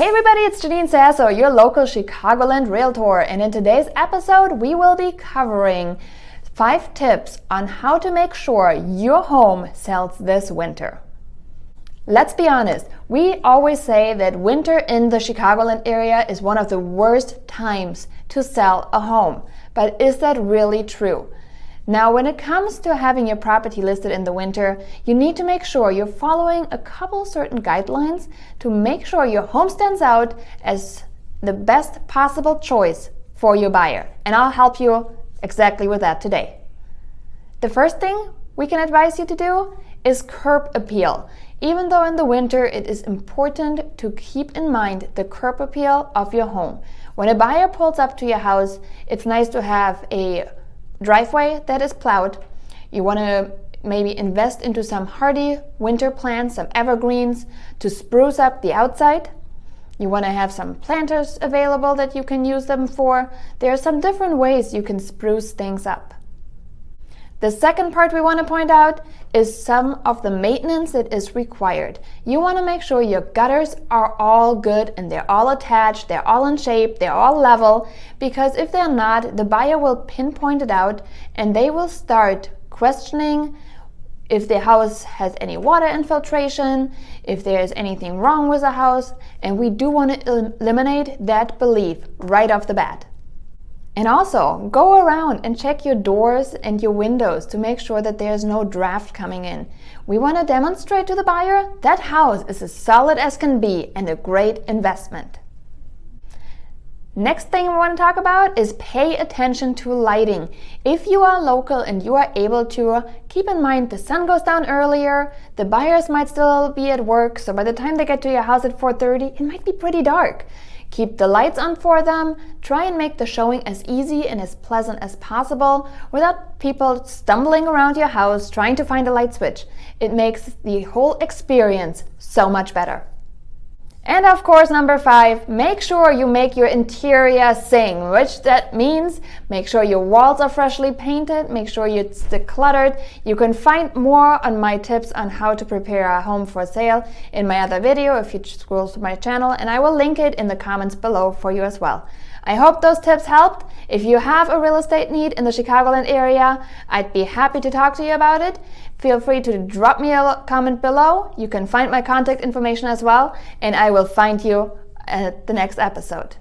Hey everybody, it's Janine Sasso, your local Chicagoland Realtor, and in today's episode we will be covering 5 tips on how to make sure your home sells this winter. Let's be honest, we always say that winter in the Chicagoland area is one of the worst times to sell a home, but is that really true? Now, when it comes to having your property listed in the winter, you need to make sure you're following a couple certain guidelines to make sure your home stands out as the best possible choice for your buyer. And I'll help you exactly with that today. The first thing we can advise you to do is curb appeal. Even though in the winter it is important to keep in mind the curb appeal of your home. When a buyer pulls up to your house, it's nice to have a driveway that is plowed. You want to maybe invest into some hardy winter plants, some evergreens to spruce up the outside. You want to have some planters available that you can use them for. There are some different ways you can spruce things up. The second part we want to point out is some of the maintenance that is required. You want to make sure your gutters are all good and they're all attached, they're all in shape, they're all level, because if they're not, the buyer will pinpoint it out and they will start questioning if the house has any water infiltration, if there's anything wrong with the house, and we do want to eliminate that belief right off the bat. And also, go around and check your doors and your windows to make sure that there's no draft coming in. We want to demonstrate to the buyer that house is as solid as can be and a great investment. Next thing we want to talk about is pay attention to lighting. If you are local and you are able to, keep in mind the sun goes down earlier, the buyers might still be at work, so by the time they get to your house at 4:30, it might be pretty dark. Keep the lights on for them. Try and make the showing as easy and as pleasant as possible without people stumbling around your house trying to find a light switch. It makes the whole experience so much better. And of course, number 5, make sure you make your interior sing, which that means make sure your walls are freshly painted, make sure it's decluttered. You can find more on my tips on how to prepare a home for sale in my other video if you scroll to my channel, and I will link it in the comments below for you as well. I hope those tips helped. If you have a real estate need in the Chicagoland area, I'd be happy to talk to you about it. Feel free to drop me a comment below. You can find my contact information as well, and I will find you at the next episode.